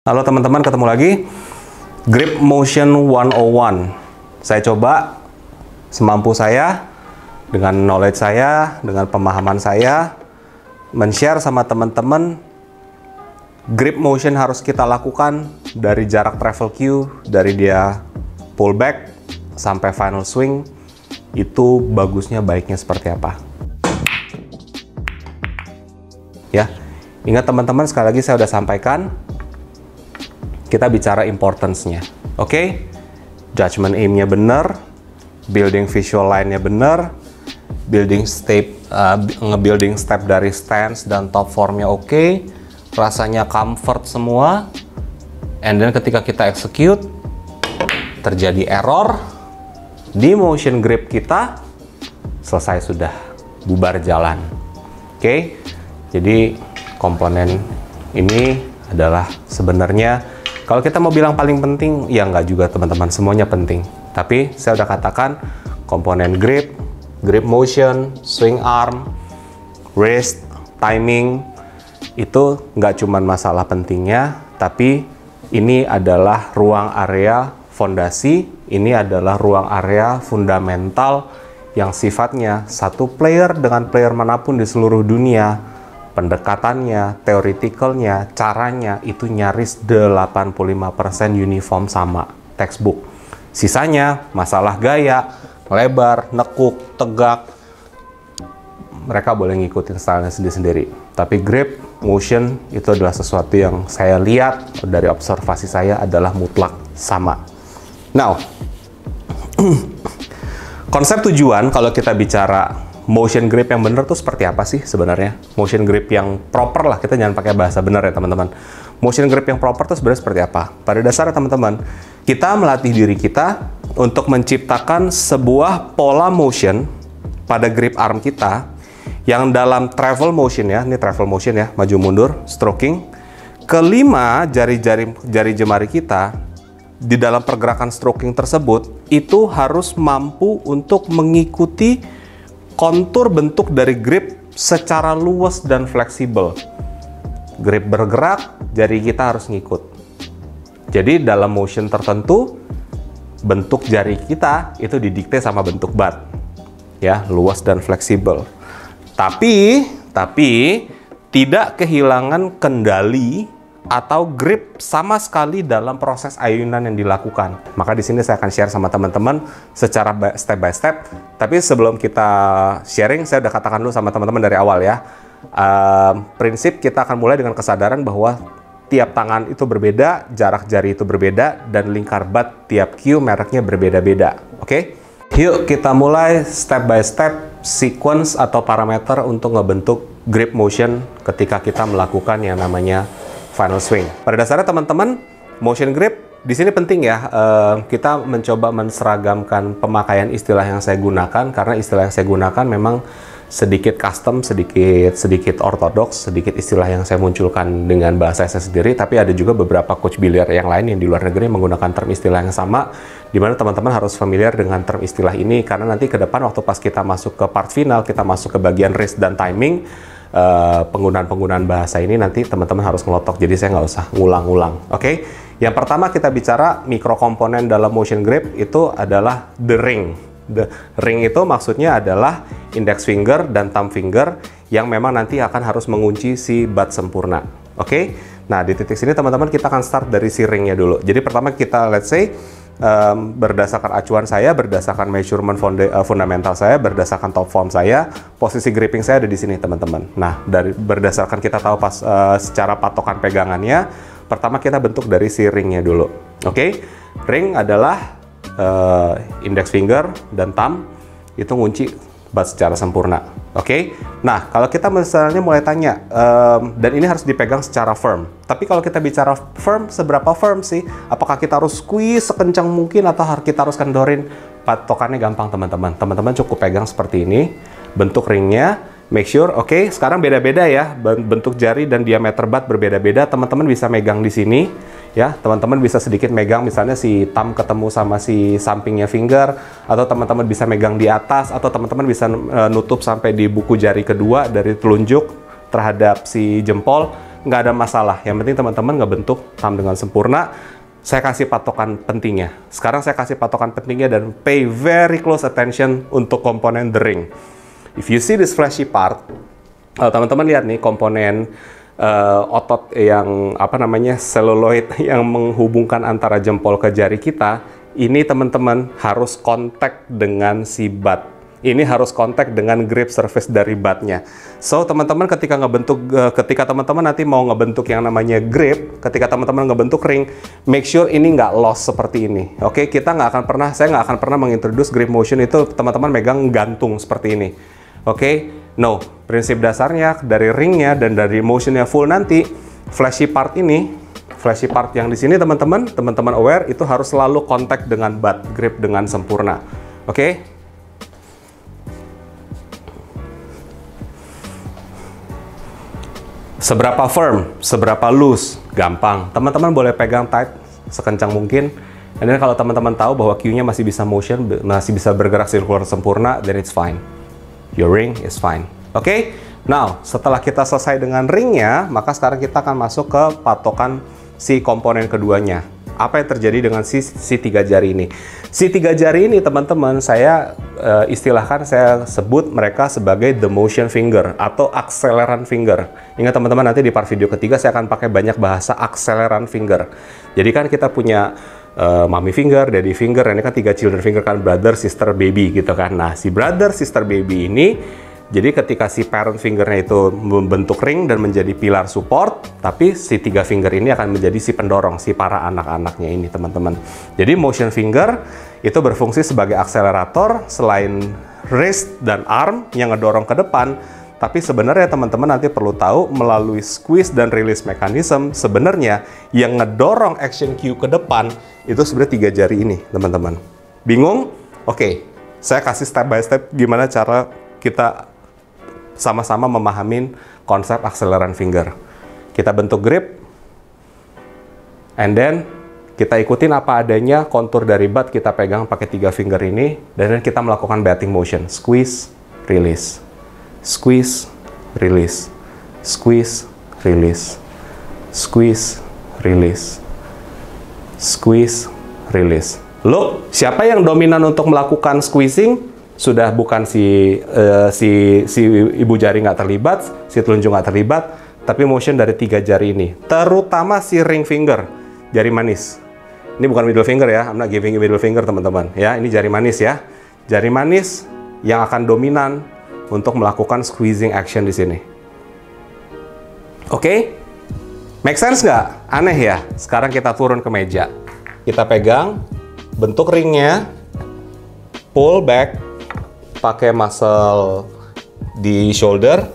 Halo teman-teman, ketemu lagi Grip Motion 101. Saya coba semampu saya, dengan knowledge saya, dengan pemahaman saya, men-share sama teman-teman grip motion harus kita lakukan dari jarak travel cue, dari dia pullback sampai final swing. Itu bagusnya, baiknya seperti apa. Ya, ingat teman-teman, sekali lagi saya udah sampaikan, kita bicara importance-nya, oke? Judgment aim-nya bener, building visual line-nya bener, nge-building step dari stance dan top form-nya oke, rasanya comfort semua, and then ketika kita execute, terjadi error, di motion grip kita, selesai sudah, bubar jalan, oke? Jadi komponen ini adalah sebenarnya, kalau kita mau bilang paling penting, ya nggak juga teman-teman, semuanya penting. Tapi saya udah katakan komponen grip, grip motion, swing arm, wrist, timing, itu nggak cuma masalah pentingnya, tapi ini adalah ruang area fondasi, ini adalah ruang area fundamental yang sifatnya satu player dengan player manapun di seluruh dunia, pendekatannya, theoreticalnya, caranya itu nyaris 85% uniform sama textbook. Sisanya masalah gaya, lebar, nekuk, tegak, mereka boleh ngikutin stylenya sendiri-sendiri. Tapi grip, motion itu adalah sesuatu yang saya lihat dari observasi saya adalah mutlak sama. Now, konsep tujuan kalau kita bicara motion grip yang benar tuh seperti apa sih sebenarnya? Motion grip yang proper lah, kita jangan pakai bahasa benar ya teman-teman. Motion grip yang proper tuh sebenarnya seperti apa? Pada dasarnya teman-teman, kita melatih diri kita untuk menciptakan sebuah pola motion pada grip arm kita yang dalam travel motion ya, ini travel motion ya, maju mundur, stroking. Kelima jari jemari kita di dalam pergerakan stroking tersebut itu harus mampu untuk mengikuti kontur bentuk dari grip secara luas dan fleksibel. Grip bergerak, jari kita harus ngikut. Jadi dalam motion tertentu, bentuk jari kita itu didikte sama bentuk bat. Ya, luas dan fleksibel. Tapi tidak kehilangan kendali atau grip sama sekali dalam proses ayunan yang dilakukan. Maka di sini saya akan share sama teman-teman secara step by step. Tapi sebelum kita sharing, saya udah katakan dulu sama teman-teman dari awal ya. Prinsip kita akan mulai dengan kesadaran bahwa tiap tangan itu berbeda, jarak jari itu berbeda, dan lingkar bat tiap cue mereknya berbeda-beda. Oke? Yuk kita mulai step by step sequence atau parameter untuk ngebentuk grip motion ketika kita melakukan yang namanya final swing. Pada dasarnya teman-teman, motion grip di sini penting ya. Kita mencoba menseragamkan pemakaian istilah yang saya gunakan, karena istilah yang saya gunakan memang sedikit custom, sedikit ortodoks, sedikit istilah yang saya munculkan dengan bahasa saya sendiri. Tapi ada juga beberapa coach biliar yang lain yang di luar negeri menggunakan term istilah yang sama, di mana teman-teman harus familiar dengan term istilah ini, karena nanti ke depan waktu pas kita masuk ke part final, kita masuk ke bagian wrist dan timing, penggunaan bahasa ini nanti teman-teman harus ngelotok, jadi saya nggak usah ngulang-ngulang. Oke? Yang pertama kita bicara mikrokomponen dalam motion grip itu adalah the ring. The ring itu maksudnya adalah index finger dan thumb finger yang memang nanti akan harus mengunci si bat sempurna. Oke? Nah, di titik sini teman-teman kita akan start dari si ringnya dulu. Jadi pertama kita let's say berdasarkan acuan saya, berdasarkan measurement fundamental saya, berdasarkan top form saya, posisi gripping saya ada di sini teman-teman. Nah, berdasarkan kita tahu secara patokan pegangannya, pertama kita bentuk dari si ringnya dulu. Oke? Ring adalah index finger dan thumb itu ngunci bat secara sempurna. Oke? Nah, kalau kita misalnya mulai tanya, dan ini harus dipegang secara firm. Tapi kalau kita bicara firm, seberapa firm sih? Apakah kita harus squeeze sekencang mungkin atau kita harus kendorin? Patokannya gampang teman-teman. Teman-teman cukup pegang seperti ini, bentuk ringnya, make sure, oke, sekarang beda-beda ya, bentuk jari dan diameter bat berbeda-beda. Teman-teman bisa megang di sini, ya, teman-teman bisa sedikit megang misalnya si thumb ketemu sama si sampingnya finger, atau teman-teman bisa megang di atas, atau teman-teman bisa nutup sampai di buku jari kedua dari telunjuk terhadap si jempol. nggak ada masalah. Yang penting teman-teman ngebentuk thumb dengan sempurna. Saya kasih patokan pentingnya. Sekarang saya kasih patokan pentingnya dan pay very close attention untuk komponen the ring. If you see this fleshy part, teman-teman lihat nih komponen otot yang seluloid yang menghubungkan antara jempol ke jari kita. Ini teman-teman harus kontak dengan si butt. Ini harus kontak dengan grip surface dari butt-nya. So, teman-teman ketika teman-teman nanti mau ngebentuk yang namanya grip, ketika teman-teman ngebentuk ring, make sure ini nggak lost seperti ini. Oke, saya nggak akan pernah mengintroduce grip motion itu teman-teman megang gantung seperti ini. Oke, no. Prinsip dasarnya dari ringnya dan dari motionnya full nanti, fleshy part yang di sini teman-teman aware itu harus selalu kontak dengan butt, grip dengan sempurna. Oke? Seberapa firm, seberapa loose, gampang. Teman-teman boleh pegang tight sekencang mungkin. Dan kalau teman-teman tahu bahwa Q-nya masih bisa motion, masih bisa bergerak sirkular sempurna, then it's fine. Your ring is fine. Oke? Now, setelah kita selesai dengan ringnya, maka sekarang kita akan masuk ke patokan si komponen keduanya. Apa yang terjadi dengan si tiga jari ini? Si tiga jari ini, teman-teman, saya saya sebut mereka sebagai the motion finger atau acceleran finger. Ingat teman-teman, nanti di part video ketiga saya akan pakai banyak bahasa acceleran finger. Jadi kan kita punya mommy finger, daddy finger, ini kan 3 children finger kan, brother, sister, baby gitu kan. Nah, si brother, sister, baby ini, jadi ketika si parent fingernya itu membentuk ring dan menjadi pilar support, tapi si 3 finger ini akan menjadi si pendorong, si para anak-anaknya ini, teman-teman. Jadi motion finger itu berfungsi sebagai akselerator selain wrist dan arm yang ngedorong ke depan, tapi sebenarnya teman-teman nanti perlu tahu melalui squeeze dan release mechanism, sebenarnya yang ngedorong action cue ke depan itu sebenarnya 3 jari ini, teman-teman. Bingung? Oke, saya kasih step by step gimana cara kita sama-sama memahamin konsep acceleran finger. Kita bentuk grip, and then kita ikutin apa adanya kontur dari butt, kita pegang pakai 3 finger ini, dan then kita melakukan batting motion, squeeze, release, squeeze, release, squeeze, release, squeeze, release, squeeze, release. Look, siapa yang dominan untuk melakukan squeezing? Sudah bukan si ibu jari nggak terlibat, si telunjuk nggak terlibat, tapi motion dari 3 jari ini. Terutama si ring finger, jari manis. Ini bukan middle finger ya, I'm not giving you middle finger teman-teman. Ya, ini jari manis ya. Jari manis yang akan dominan untuk melakukan squeezing action di sini. Oke? Make sense nggak? Aneh ya? Sekarang kita turun ke meja. Kita pegang, bentuk ringnya, pull back, pakai muscle di shoulder,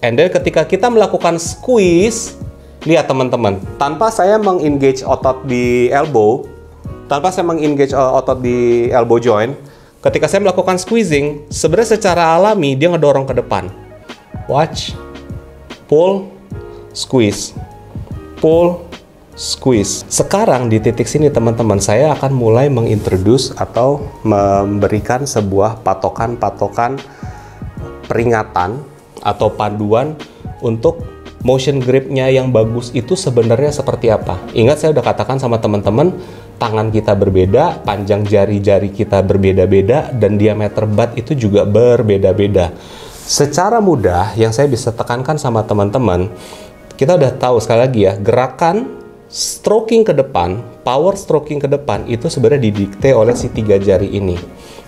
and then ketika kita melakukan squeeze, lihat teman-teman, tanpa saya mengengage otot di elbow, joint, ketika saya melakukan squeezing, sebenarnya secara alami dia ngedorong ke depan. Watch, pull, squeeze, pull, squeeze. Sekarang di titik sini teman-teman, saya akan mulai mengintroduce atau memberikan sebuah patokan-patokan peringatan atau panduan untuk motion gripnya yang bagus itu sebenarnya seperti apa. Ingat, saya udah katakan sama teman-teman, tangan kita berbeda, panjang jari-jari kita berbeda-beda, dan diameter butt itu juga berbeda-beda. Secara mudah yang saya bisa tekankan sama teman-teman, kita udah tahu sekali lagi ya, gerakan stroking ke depan, power stroking ke depan itu sebenarnya didikte oleh si 3 jari ini.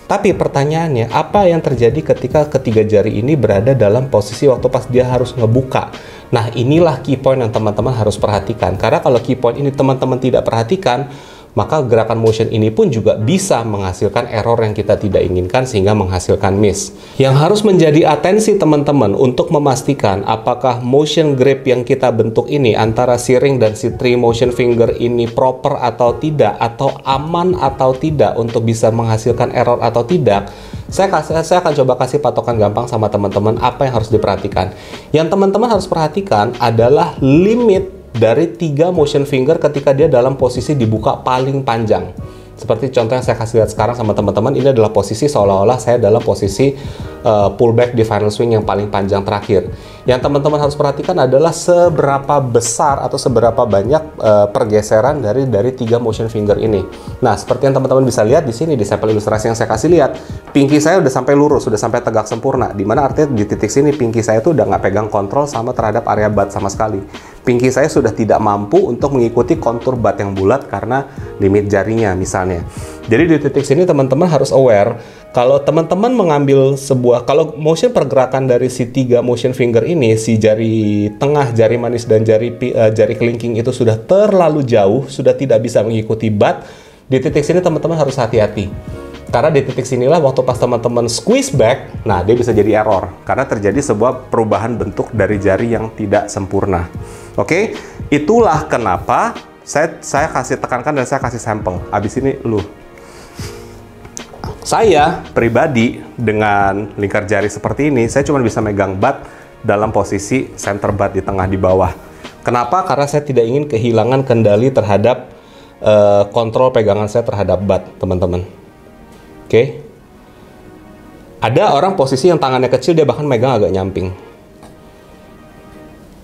Tapi pertanyaannya, apa yang terjadi ketika ketiga jari ini berada dalam posisi waktu pas dia harus ngebuka? Nah, inilah key point yang teman-teman harus perhatikan. Karena kalau key point ini teman-teman tidak perhatikan, maka gerakan motion ini pun juga bisa menghasilkan error yang kita tidak inginkan sehingga menghasilkan miss. Yang harus menjadi atensi teman-teman untuk memastikan apakah motion grip yang kita bentuk ini antara si ring dan si 3 motion finger ini proper atau tidak, atau aman atau tidak untuk bisa menghasilkan error atau tidak. Saya akan coba kasih patokan gampang sama teman-teman apa yang harus diperhatikan. Yang teman-teman harus perhatikan adalah limit dari 3 motion finger ketika dia dalam posisi dibuka paling panjang. Seperti contoh yang saya kasih lihat sekarang sama teman-teman, ini adalah posisi seolah-olah saya dalam posisi pullback di final swing yang paling panjang terakhir. Yang teman-teman harus perhatikan adalah seberapa besar atau seberapa banyak pergeseran dari 3 motion finger ini. Nah, seperti yang teman-teman bisa lihat di sini di sampel ilustrasi yang saya kasih lihat, pinky saya udah sampai lurus, sudah sampai tegak sempurna. Dimana artinya di titik sini pinky saya tuh udah nggak pegang kontrol sama terhadap area bat sama sekali. Pinky saya sudah tidak mampu untuk mengikuti kontur bat yang bulat karena limit jarinya misalnya. Jadi di titik sini teman-teman harus aware kalau teman-teman mengambil kalau motion pergerakan dari si 3 motion finger ini, si jari tengah, jari manis dan jari kelingking itu sudah terlalu jauh, sudah tidak bisa mengikuti bat. Di titik sini teman-teman harus hati-hati. Karena di titik sinilah waktu pas teman-teman squeeze back, nah dia bisa jadi error karena terjadi sebuah perubahan bentuk dari jari yang tidak sempurna. Oke, itulah kenapa saya kasih tekankan dan saya kasih sampel. Abis ini saya pribadi dengan lingkar jari seperti ini, saya cuma bisa megang bat dalam posisi center bat di tengah di bawah. Kenapa? Karena saya tidak ingin kehilangan kendali terhadap kontrol pegangan saya terhadap bat, teman-teman. Oke. Ada orang posisi yang tangannya kecil, dia bahkan megang agak nyamping.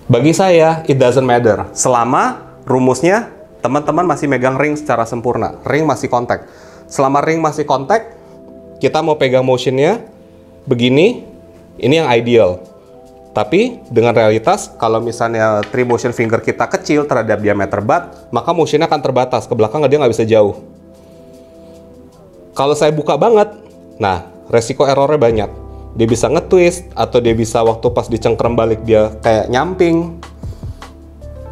Bagi saya, it doesn't matter. Selama rumusnya, teman-teman masih megang ring secara sempurna. Ring masih kontak. Selama ring masih kontak, kita mau pegang motionnya begini, ini yang ideal. Tapi dengan realitas, kalau misalnya 3 motion finger kita kecil terhadap diameter bat, maka motionnya akan terbatas. Ke belakang dia nggak bisa jauh. Kalau saya buka banget, nah resiko errornya banyak. Dia bisa nge-twist, atau dia bisa waktu pas dicengkram balik dia kayak nyamping.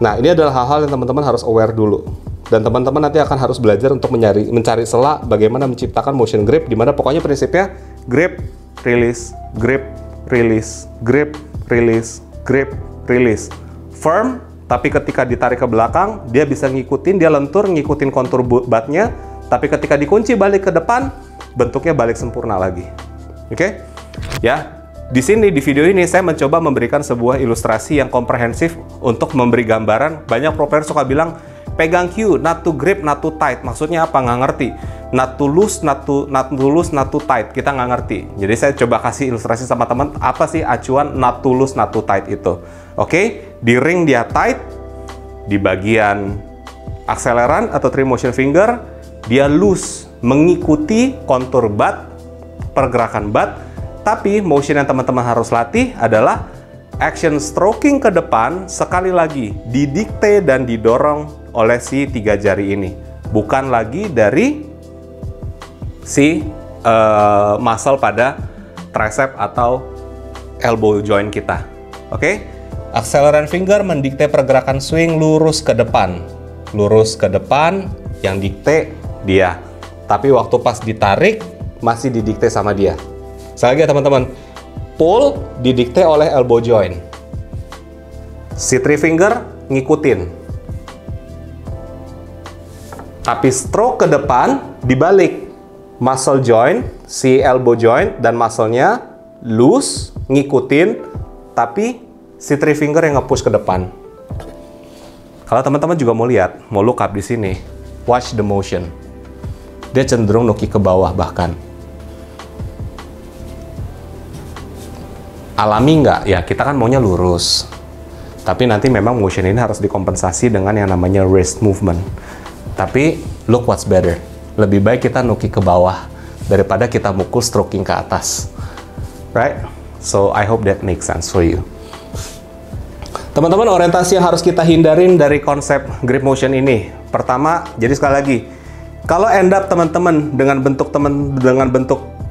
Nah, ini adalah hal-hal yang teman-teman harus aware dulu. Dan teman-teman nanti akan harus belajar untuk mencari celah bagaimana menciptakan motion grip, di mana pokoknya prinsipnya grip, release, grip, release, grip, release, grip, release. Firm, tapi ketika ditarik ke belakang, dia bisa ngikutin, dia lentur, ngikutin kontur batnya, tapi ketika dikunci balik ke depan, bentuknya balik sempurna lagi. Oke? Ya, di sini di video ini saya mencoba memberikan sebuah ilustrasi yang komprehensif untuk memberi gambaran. Banyak pro player suka bilang pegang cue, not to grip, not to tight. Maksudnya apa? Nggak ngerti. Not to loose, not to loose, not to tight. Kita nggak ngerti. Jadi saya coba kasih ilustrasi sama teman, apa sih acuan not to loose, not to tight itu. Oke? Di ring dia tight, di bagian akseleran atau 3 motion finger, dia loose, mengikuti kontur bat, pergerakan bat. Tapi motion yang teman-teman harus latih adalah action stroking ke depan, sekali lagi didikte dan didorong oleh si 3 jari ini, bukan lagi dari si muscle pada tricep atau elbow joint kita. Oke? Acceleran finger mendikte pergerakan swing lurus ke depan. Lurus ke depan, yang dikte dia. Tapi waktu pas ditarik, masih didikte sama dia. Sekali lagi ya teman-teman, pull didikte oleh elbow joint. Si 3 finger ngikutin. Tapi stroke ke depan dibalik. Muscle joint, si elbow joint dan muscle-nya loose, ngikutin, tapi si 3 finger yang nge-push ke depan. Kalau teman-teman juga mau lihat, mau look up di sini, watch the motion. Dia cenderung nuki ke bawah bahkan. Alami nggak? Ya, kita kan maunya lurus. Tapi nanti memang motion ini harus dikompensasi dengan yang namanya wrist movement. Tapi, look what's better. Lebih baik kita nuki ke bawah daripada kita mukul stroking ke atas. Right? So, I hope that makes sense for you. Teman-teman, orientasi yang harus kita hindarin dari konsep grip motion ini. Pertama, jadi sekali lagi, kalau end up teman-teman dengan bentuk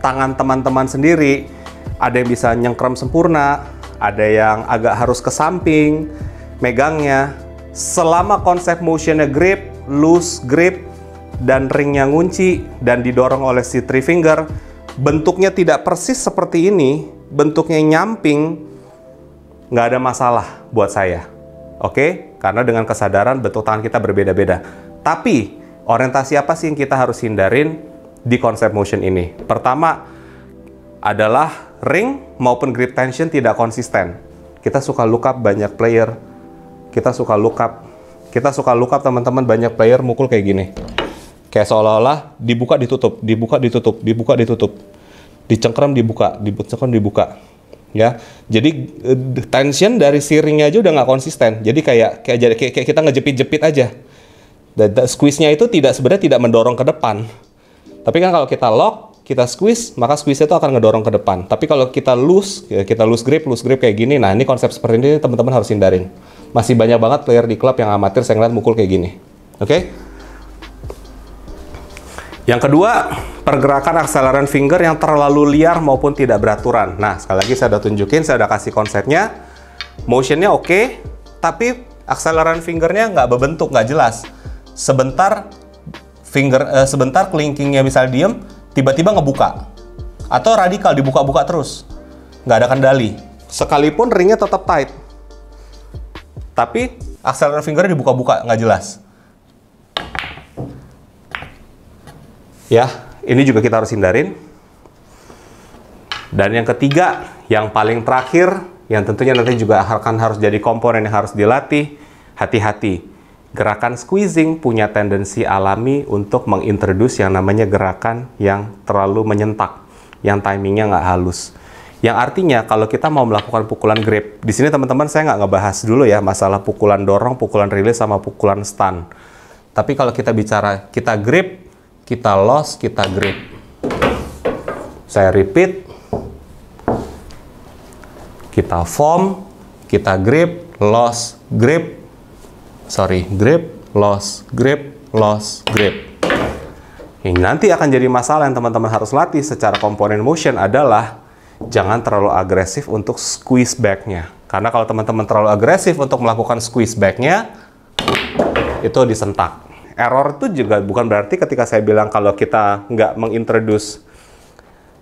tangan teman-teman sendiri, ada yang bisa nyengkram sempurna, ada yang agak harus ke samping megangnya. Selama konsep motionnya grip, loose grip, dan ringnya ngunci dan didorong oleh si 3 finger, bentuknya tidak persis seperti ini, bentuknya nyamping, nggak ada masalah buat saya. Oke? Karena dengan kesadaran bentuk tangan kita berbeda-beda. Tapi orientasi apa sih yang kita harus hindarin di konsep motion ini? Pertama adalah ring maupun grip tension tidak konsisten. Kita suka look up banyak player. Kita suka look up teman-teman banyak player mukul kayak gini. Kayak seolah-olah dibuka ditutup, dibuka ditutup, dibuka ditutup, dicengkram dibuka, dicengkram dibuka. Ya, jadi tension dari si ringnya aja udah nggak konsisten. Jadi kayak kita ngejepit-jepit aja. Squeeze-nya itu sebenarnya tidak mendorong ke depan. Tapi kan kalau kita lock, kita squeeze, maka squeeze-nya itu akan ngedorong ke depan. Tapi kalau kita loose, ya kita loose grip kayak gini. Nah, ini konsep seperti ini teman-teman harus hindarin. Masih banyak banget player di klub yang amatir saya ngeliat mukul kayak gini. Oke? Yang kedua, pergerakan akseleran finger yang terlalu liar maupun tidak beraturan. Nah, sekali lagi saya udah tunjukin, saya udah kasih konsepnya. Motionnya oke, tapi akseleran fingernya nggak berbentuk, nggak jelas. Sebentar clinkingnya misalnya diem, tiba-tiba ngebuka. Atau radikal, dibuka-buka terus. Nggak ada kendali. Sekalipun ringnya tetap tight. Tapi akseleran fingernya dibuka-buka, nggak jelas. Ya, ini juga kita harus hindarin. Dan yang ketiga, yang paling terakhir, yang tentunya nanti juga akan harus jadi komponen yang harus dilatih, hati-hati. Gerakan squeezing punya tendensi alami untuk mengintroduce yang namanya gerakan yang terlalu menyentak, yang timingnya nggak halus. Yang artinya kalau kita mau melakukan pukulan grip, di sini teman-teman saya nggak ngebahas dulu ya masalah pukulan dorong, pukulan release, sama pukulan stun. Tapi kalau kita bicara kita grip, kita loss, kita grip. Saya repeat. Kita form, kita grip, loss, grip. Sorry, grip, loss, grip, loss, grip. Yang nanti akan jadi masalah yang teman-teman harus latih secara komponen motion adalah jangan terlalu agresif untuk squeeze back-nya. Karena kalau teman-teman terlalu agresif untuk melakukan squeeze back-nya, itu disentak. Error itu juga bukan berarti ketika saya bilang kalau kita nggak mengintroduce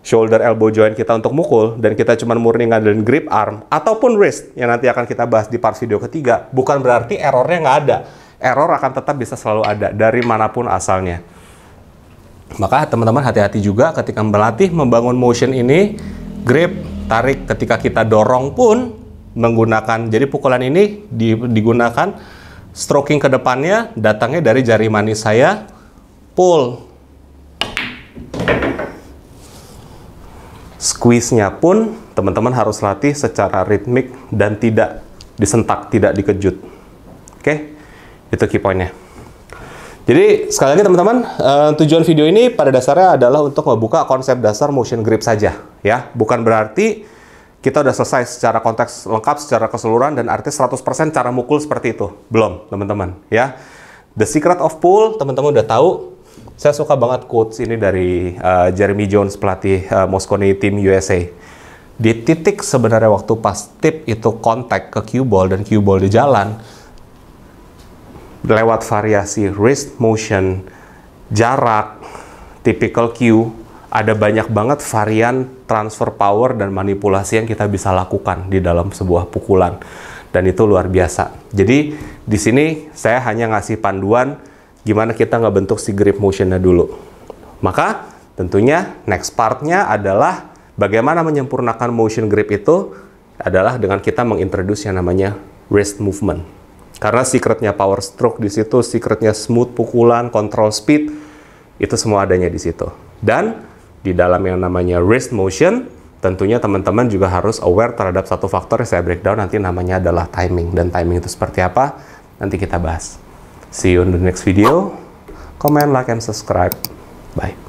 shoulder elbow joint kita untuk mukul dan kita cuma murni ngandelin grip arm ataupun wrist yang nanti akan kita bahas di part video ketiga, bukan berarti errornya nggak ada. Error akan tetap bisa selalu ada dari manapun asalnya. Maka teman-teman hati-hati juga ketika melatih membangun motion ini, grip, tarik, ketika kita dorong pun menggunakan, jadi pukulan ini digunakan stroking ke depannya datangnya dari jari manis saya, pull. Squeeze-nya pun teman-teman harus latih secara ritmik dan tidak disentak, tidak dikejut. Oke, itu key point-nya. Jadi sekali lagi teman-teman, tujuan video ini pada dasarnya adalah untuk membuka konsep dasar motion grip saja, ya. Bukan berarti kita udah selesai secara konteks lengkap, secara keseluruhan, dan artis 100% cara mukul seperti itu. Belum, teman-teman. Ya. The Secret of Pull, teman-teman udah tahu. Saya suka banget quotes ini dari Jeremy Jones, pelatih Mosconi Team USA. Di titik sebenarnya waktu pas tip itu kontak ke cue ball dan cue ball di jalan, lewat variasi wrist motion, jarak, typical cue, ada banyak banget varian transfer power dan manipulasi yang kita bisa lakukan di dalam sebuah pukulan. Dan itu luar biasa. Jadi di sini saya hanya ngasih panduan gimana kita ngebentuk si grip motionnya dulu. Maka tentunya next partnya adalah bagaimana menyempurnakan motion grip itu adalah dengan kita mengintroduce yang namanya wrist movement. Karena secretnya power stroke di situ, secretnya smooth pukulan, control speed, itu semua adanya di situ. Dan di dalam yang namanya wrist motion, tentunya teman-teman juga harus aware terhadap satu faktor yang saya breakdown nanti namanya adalah timing. Dan timing itu seperti apa? Nanti kita bahas. See you in the next video. Comment, like, and subscribe. Bye.